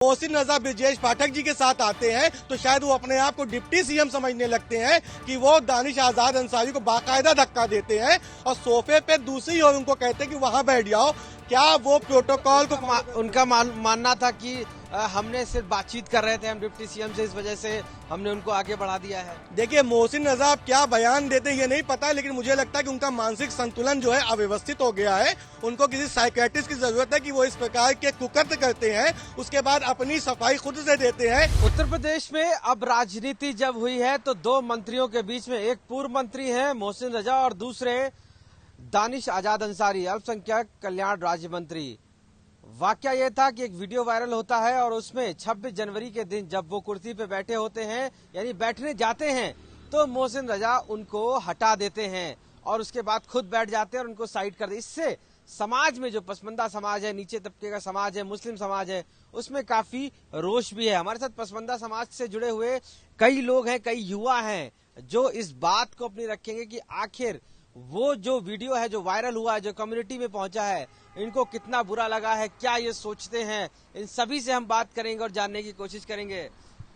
मोहसिन रजा ब्रजेश पाठक जी के साथ आते हैं तो शायद वो अपने आप को डिप्टी सीएम समझने लगते हैं कि वो दानिश आजाद अंसारी को बाकायदा धक्का देते हैं और सोफे पे दूसरी ओर उनको कहते हैं कि वहां बैठ जाओ। क्या वो प्रोटोकॉल को उनका मानना था कि हमने सिर्फ बातचीत कर रहे थे हम डिप्टी सीएम से, इस वजह से हमने उनको आगे बढ़ा दिया है। देखिए मोहसिन रजा आप क्या बयान देते हैं ये नहीं पता, लेकिन मुझे लगता है कि उनका मानसिक संतुलन जो है अव्यवस्थित हो गया है। उनको किसी साइकियाट्रिस्ट की जरूरत है कि वो इस प्रकार के कुकर्म करते हैं, उसके बाद अपनी सफाई खुद से देते हैं। उत्तर प्रदेश में अब राजनीति जब हुई है तो दो मंत्रियों के बीच में, एक पूर्व मंत्री है मोहसिन रजा और दूसरे दानिश आजाद अंसारी, अल्पसंख्यक कल्याण राज्य मंत्री। वाकया यह था कि एक वीडियो वायरल होता है और उसमें 26 जनवरी के दिन जब वो कुर्सी पे बैठे होते हैं, यानी बैठने जाते हैं, तो मोहसिन रजा उनको हटा देते हैं और उसके बाद खुद बैठ जाते हैं और उनको साइड कर देते। इससे समाज में जो पसमानदा समाज है, नीचे तबके का समाज है, मुस्लिम समाज है, उसमें काफी रोष भी है। हमारे साथ पसमानदा समाज से जुड़े हुए कई लोग हैं, कई युवा हैं जो इस बात को अपनी रखेंगे कि आखिर वो जो वीडियो है जो वायरल हुआ है, जो कम्युनिटी में पहुंचा है, इनको कितना बुरा लगा है, क्या ये सोचते हैं, इन सभी से हम बात करेंगे और जानने की कोशिश करेंगे।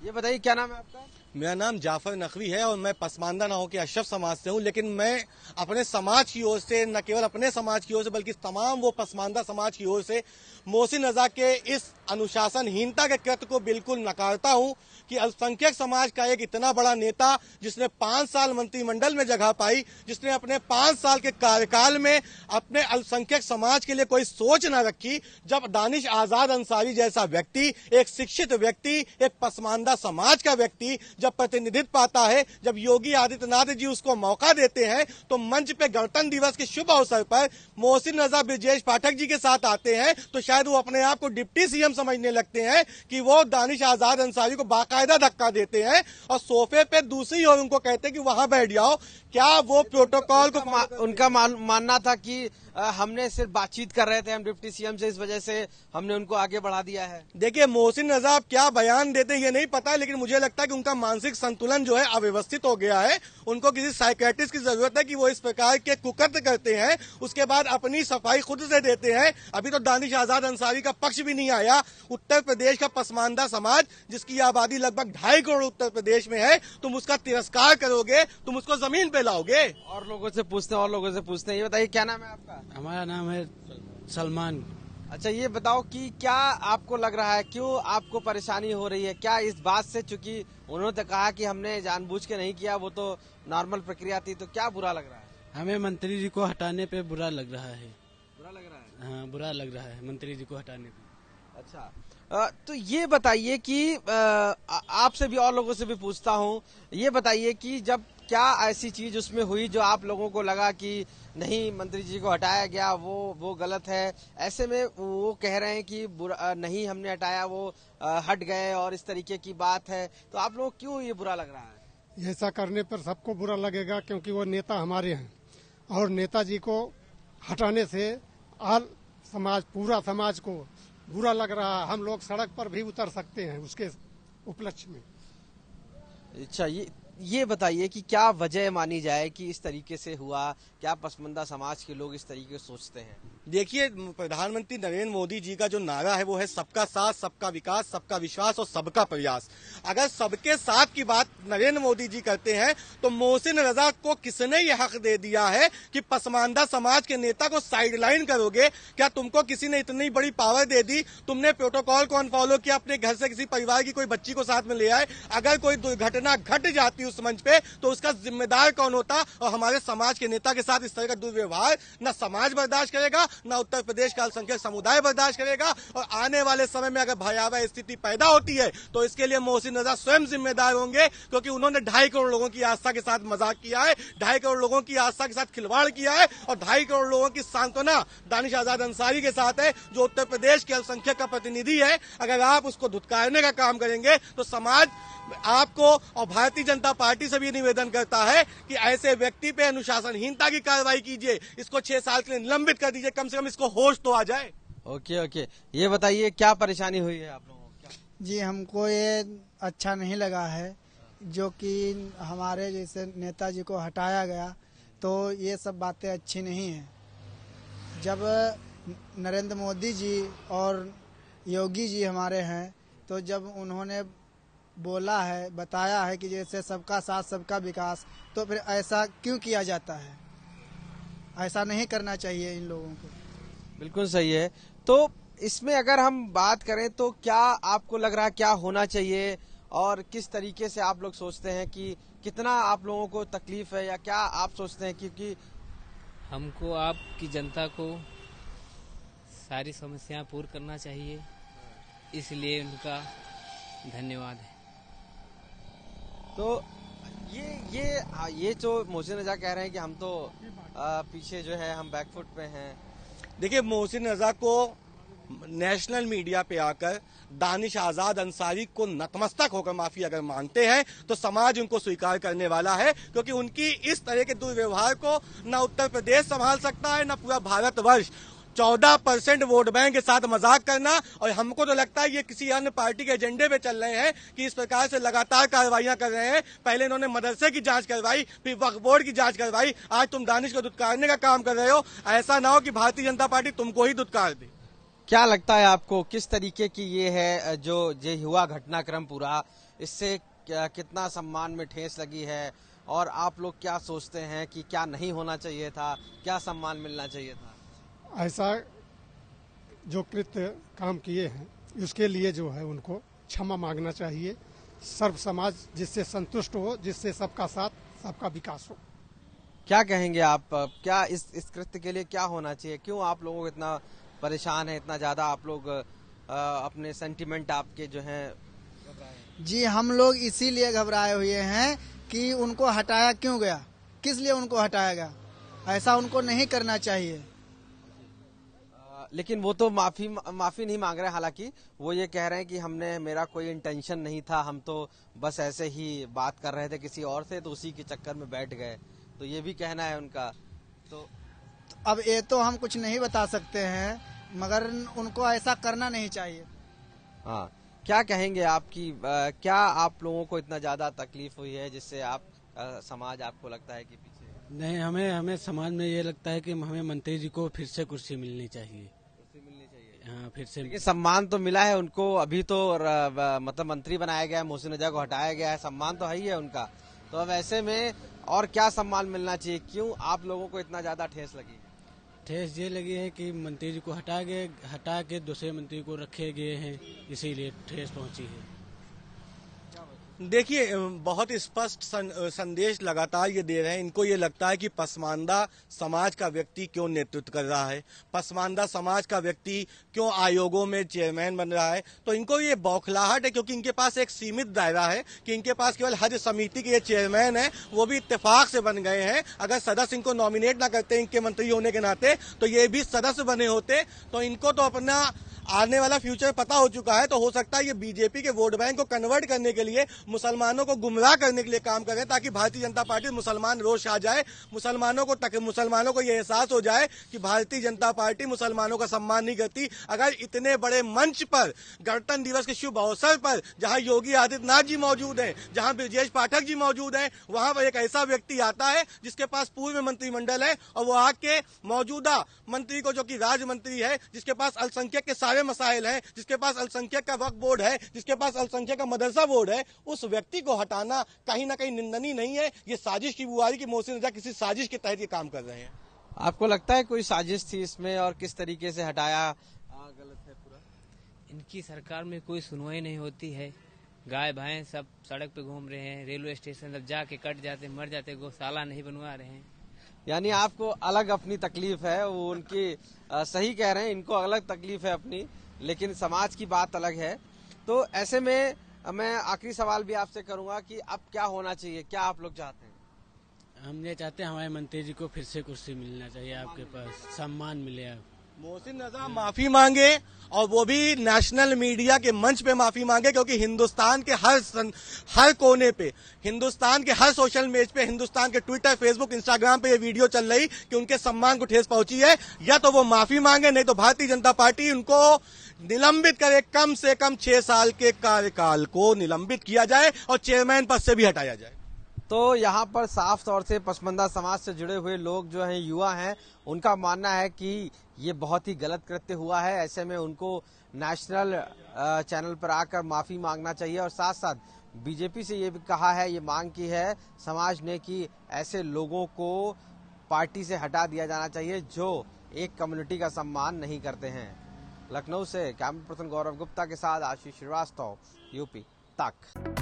ये बताइए क्या नाम है आपका? मेरा नाम जाफर नकवी है और मैं पसमानदा ना हो के अशरफ समाज से हूँ, लेकिन मैं अपने समाज की ओर से, न केवल अपने समाज की ओर से बल्कि तमाम वो पसमानदा समाज की ओर से मोहसिन रजा के इस अनुशासनहीनता के कृत्य को बिल्कुल नकारता हूँ कि अल्पसंख्यक समाज का एक इतना बड़ा नेता जिसने 5 साल मंत्रिमंडल में जगह पाई, जिसने अपने 5 साल के कार्यकाल में अपने अल्पसंख्यक समाज के लिए कोई सोच न रखी, जब दानिश आजाद अंसारी जैसा व्यक्ति, एक शिक्षित व्यक्ति, एक पसमानदा समाज का व्यक्ति जब प्रतिनिधित्व पाता है, जब योगी आदित्यनाथ जी उसको मौका देते हैं, तो मंच पे गणतंत्र दिवस के शुभ अवसर पर मोहसिन रजा ब्रजेश पाठक जी के साथ आते हैं तो शायद वो अपने आप को डिप्टी सीएम समझने लगते हैं कि वो दानिश आजाद अंसारी को बाकायदा धक्का देते हैं और सोफे पे दूसरी ओर उनको कहते हैं कि वहां बैठ जाओ। क्या वो प्रोटोकॉल को उनका मानना था कि हमने सिर्फ बातचीत कर रहे थे हम डिप्टी सीएम से, इस वजह से हमने उनको आगे बढ़ा दिया है। देखिए मोहसिन रजा आप क्या बयान देते हैं ये नहीं पता, लेकिन मुझे लगता है कि उनका मानसिक संतुलन जो है अव्यवस्थित हो गया है। उनको किसी साइकियाट्रिस्ट की जरूरत है कि वो इस प्रकार के कुकर्म करते हैं, उसके बाद अपनी सफाई खुद से देते हैं। अभी तो दानिश आजाद अंसारी का पक्ष भी नहीं आया। उत्तर प्रदेश का पसमानदा समाज जिसकी आबादी लगभग 2.5 करोड़ उत्तर प्रदेश में है, तुम उसका तिरस्कार करोगे, तुम उसको जमीन पे लाओगे। और लोगों से पूछते हैं। ये बताइए क्या नाम है आपका? हमारा नाम है सलमान। अच्छा ये बताओ कि क्या आपको लग रहा है, क्यों आपको परेशानी हो रही है? क्या इस बात से, चूंकि उन्होंने तो कहा कि हमने जानबूझ के नहीं किया, वो तो नॉर्मल प्रक्रिया थी, तो क्या बुरा लग रहा है? हमें मंत्री जी को हटाने पे बुरा लग रहा है। बुरा लग रहा है? हाँ बुरा लग रहा है मंत्री जी को हटाने पे। अच्छा तो ये बताइए कि आपसे भी और लोगों से भी पूछता हूँ, ये बताइए कि जब क्या ऐसी चीज उसमें हुई जो आप लोगों को लगा कि नहीं मंत्री जी को हटाया गया वो गलत है, ऐसे में वो कह रहे हैं कि नहीं हमने हटाया, वो हट गए और इस तरीके की बात है, तो आप लोगों को क्यों ये बुरा लग रहा है? ऐसा करने पर सबको बुरा लगेगा क्योंकि वो नेता हमारे हैं और नेताजी को हटाने से आल समाज, पूरा समाज को बुरा लग रहा है। हम लोग सड़क पर भी उतर सकते हैं उसके उपलक्ष्य में। अच्छा ये बताइए कि क्या वजह मानी जाए कि इस तरीके से हुआ? क्या पसमानदा समाज के लोग इस तरीके से सोचते हैं? देखिए प्रधानमंत्री नरेंद्र मोदी जी का जो नारा है वो है सबका साथ, सबका विकास, सबका विश्वास और सबका प्रयास। अगर सबके साथ की बात नरेंद्र मोदी जी करते हैं तो मोहसिन रजा को किसने ये हक दे दिया है कि पसमानदा समाज के नेता को साइडलाइन करोगे? क्या तुमको किसी ने इतनी बड़ी पावर दे दी? तुमने प्रोटोकॉल को अनफॉलो किया, अपने घर से किसी परिवार की कोई बच्ची को साथ में ले आए, अगर कोई दुर्घटना घट जाती उस मंच पे तो उसका जिम्मेदार कौन होता? और हमारे समाज के नेता के साथ इस तरह का दुर्व्यवहार न समाज बर्दाश्त करेगा, न उत्तर प्रदेश का अल्पसंख्यक समुदाय बर्दाश्त करेगा। और आने वाले समय में अगर भयावह स्थिति पैदा होती है तो इसके लिए मोहसिन रजा स्वयं जिम्मेदार होंगे, क्योंकि उन्होंने 2.5 करोड़ लोगों की आस्था के साथ मजाक किया है, 2.5 करोड़ लोगों की आस्था के साथ खिलवाड़ किया है और 2.5 करोड़ लोगों की सांत्वना दानिश आजाद अंसारी के साथ है, जो उत्तर प्रदेश के अल्पसंख्यक का प्रतिनिधि है। अगर आप उसको धुतकारने का काम करेंगे तो समाज आपको और भारतीय जनता पार्टी से भी निवेदन करता है कि ऐसे व्यक्ति पे अनुशासनहीनता की कार्रवाई कीजिए, इसको 6 साल के लिए निलंबित कर दीजिए, कम से कम इसको होश तो आ जाए। ओके ये बताइए क्या परेशानी हुई है आप लोगों को? जी हमको ये अच्छा नहीं लगा है जो कि हमारे जैसे नेताजी को हटाया गया, तो ये सब बातें अच्छी नहीं है। जब नरेंद्र मोदी जी और योगी जी हमारे हैं, तो जब उन्होंने बोला है, बताया है कि जैसे सबका साथ सबका विकास, तो फिर ऐसा क्यों किया जाता है? ऐसा नहीं करना चाहिए इन लोगों को। बिल्कुल सही है। तो इसमें अगर हम बात करें तो क्या आपको लग रहा है क्या होना चाहिए और किस तरीके से आप लोग सोचते हैं कि कितना आप लोगों को तकलीफ है, या क्या आप सोचते हैं क्योंकि हमको आपकी जनता को सारी समस्याएं पूर्ण करना चाहिए, इसलिए उनका धन्यवाद है। तो ये जो मोहसिन रजा कह रहे हैं कि हम तो पीछे जो है हम बैकफुट पे हैं। देखिए, मोहसिन रजा को नेशनल मीडिया पे आकर दानिश आजाद अंसारी को नतमस्तक होकर माफी अगर मांगते हैं तो समाज उनको स्वीकार करने वाला है, क्योंकि उनकी इस तरह के दुर्व्यवहार को न उत्तर प्रदेश संभाल सकता है न पूरा भारतवर्ष। 14% वोट बैंक के साथ मजाक करना, और हमको तो लगता है ये किसी अन्य पार्टी के एजेंडे पे चल रहे हैं कि इस प्रकार से लगातार कार्रवाइयां कर रहे हैं। पहले इन्होंने मदरसे की जांच करवाई, फिर वक्फ बोर्ड की जांच करवाई, आज तुम दानिश को दुत्कारने का काम कर रहे हो। ऐसा ना हो कि भारतीय जनता पार्टी तुमको ही दुत्कार दे। क्या लगता है आपको किस तरीके की ये है जो ये हुआ घटनाक्रम पूरा, इससे कितना सम्मान में ठेस लगी है, और आप लोग क्या सोचते हैं कि क्या नहीं होना चाहिए था, क्या सम्मान मिलना चाहिए था? ऐसा जो कृत्य काम किए हैं उसके लिए जो है उनको क्षमा मांगना चाहिए। सर्व समाज जिससे संतुष्ट हो, जिससे सबका साथ सबका विकास हो। क्या कहेंगे आप, क्या इस कृत्य के लिए क्या होना चाहिए? क्यों आप लोगों को इतना परेशान है, इतना ज्यादा आप लोग अपने सेंटिमेंट आपके जो हैं? जी, हम लोग इसीलिए घबराए हुए हैं कि उनको हटाया क्यों गया, किस लिए उनको हटाया गया। ऐसा उनको नहीं करना चाहिए। लेकिन वो तो माफी नहीं मांग रहे हैं। हालांकि वो ये कह रहे हैं कि मेरा कोई इंटेंशन नहीं था, हम तो बस ऐसे ही बात कर रहे थे किसी और से, तो उसी के चक्कर में बैठ गए, तो ये भी कहना है उनका। तो अब ये तो हम कुछ नहीं बता सकते हैं, मगर उनको ऐसा करना नहीं चाहिए। हाँ, क्या कहेंगे आपकी क्या आप लोगों को इतना ज्यादा तकलीफ हुई है जिससे आप समाज आपको लगता है कि पीछे? नहीं, हमें समाज में ये लगता है कि हमें मंत्री जी को फिर से कुर्सी मिलनी चाहिए। हाँ, फिर से। लेकिन सम्मान तो मिला है उनको, अभी तो मतलब मंत्री बनाया गया है, मोहसिन रजा को हटाया गया है, सम्मान तो है ही है उनका। तो अब ऐसे में और क्या सम्मान मिलना चाहिए? क्यों आप लोगों को इतना ज्यादा ठेस लगी? ठेस ये लगी है कि मंत्री जी को हटा के दूसरे मंत्री को रखे गए हैं, इसीलिए ठेस पहुंची है। देखिए, बहुत स्पष्ट संदेश लगातार ये दे रहे हैं। इनको ये लगता है कि पसमानदा समाज का व्यक्ति क्यों नेतृत्व कर रहा है, पसमानदा समाज का व्यक्ति क्यों आयोगों में चेयरमैन बन रहा है। तो इनको ये बौखलाहट है, क्योंकि इनके पास एक सीमित दायरा है कि इनके पास केवल हज समिति के ये चेयरमैन है, वो भी इत्तेफाक से बन गए हैं। अगर सदस्य इनको नॉमिनेट ना करते इनके मंत्री होने के नाते, तो ये भी सदस्य बने होते। तो इनको तो अपना आने वाला फ्यूचर पता हो चुका है। तो हो सकता है ये बीजेपी के वोट बैंक को कन्वर्ट करने के लिए, मुसलमानों को गुमराह करने के लिए काम करें, ताकि भारतीय जनता पार्टी मुसलमान रोष आ जाए, मुसलमानों को ये एहसास हो जाए कि भारतीय जनता पार्टी मुसलमानों का सम्मान नहीं करती। अगर इतने बड़े मंच पर, गणतंत्र दिवस के शुभ अवसर पर, जहां योगी आदित्यनाथ जी मौजूद हैं, जहां ब्रजेश पाठक जी मौजूद हैं, वहां पर एक ऐसा व्यक्ति आता है जिसके पास पूर्व मंत्रिमंडल है, और वो आके मौजूदा मंत्री को, जो कि राज्य मंत्री है, जिसके पास अल्पसंख्यक के सारे मसाइल हैं, जिसके पास अल्पसंख्यक का वक्फ बोर्ड है, जिसके पास अल्पसंख्यक का मदरसा बोर्ड है, उस व्यक्ति को हटाना कहीं ना कहीं निंदनीय नहीं है? ये साजिश की बुआरी की मोहसिन रजा किसी साजिश के तहत ये काम कर रहे हैं। आपको लगता है कोई साजिश थी इसमें, और किस तरीके से हटाया गलत है पूरा? इनकी सरकार में कोई सुनवाई नहीं होती है। गाय भैंस सब सड़क पे घूम रहे हैं, रेलवे स्टेशन अब जाके कट जाते, मर जाते, गौशाला नहीं बनवा रहे हैं। यानी आपको अलग अपनी तकलीफ है, वो उनकी सही कह रहे हैं, इनको अलग तकलीफ है अपनी, लेकिन समाज की बात अलग है। तो ऐसे में मैं आखिरी सवाल भी आपसे करूंगा कि अब क्या होना चाहिए, क्या आप लोग चाहते हैं? हम ये चाहते हैं हमारे मंत्री जी को फिर से कुर्सी मिलना चाहिए, आपके पास सम्मान मिले। आप मोहसिन रजा माफी मांगे, और वो भी नेशनल मीडिया के मंच पे माफी मांगे, क्योंकि हिंदुस्तान के हर कोने पे, हिंदुस्तान के हर सोशल मेज पे, हिंदुस्तान के ट्विटर, फेसबुक, इंस्टाग्राम पे ये वीडियो चल रही कि उनके सम्मान को ठेस पहुंची है। या तो वो माफी मांगे, नहीं तो भारतीय जनता पार्टी उनको निलंबित करे, कम से कम 6 साल के कार्यकाल को निलंबित किया जाए और चेयरमैन पद से भी हटाया जाए। तो यहाँ पर साफ तौर से पसमानदा समाज से जुड़े हुए लोग जो हैं, युवा हैं, उनका मानना है कि ये बहुत ही गलत कृत्य हुआ है। ऐसे में उनको नेशनल चैनल पर आकर माफी मांगना चाहिए और साथ साथ बीजेपी से ये भी कहा है, ये मांग की है समाज ने कि ऐसे लोगों को पार्टी से हटा दिया जाना चाहिए जो एक कम्युनिटी का सम्मान नहीं करते हैं। लखनऊ से कैमरा पर्सन गौरव गुप्ता के साथ आशीष श्रीवास्तव, यूपी तक।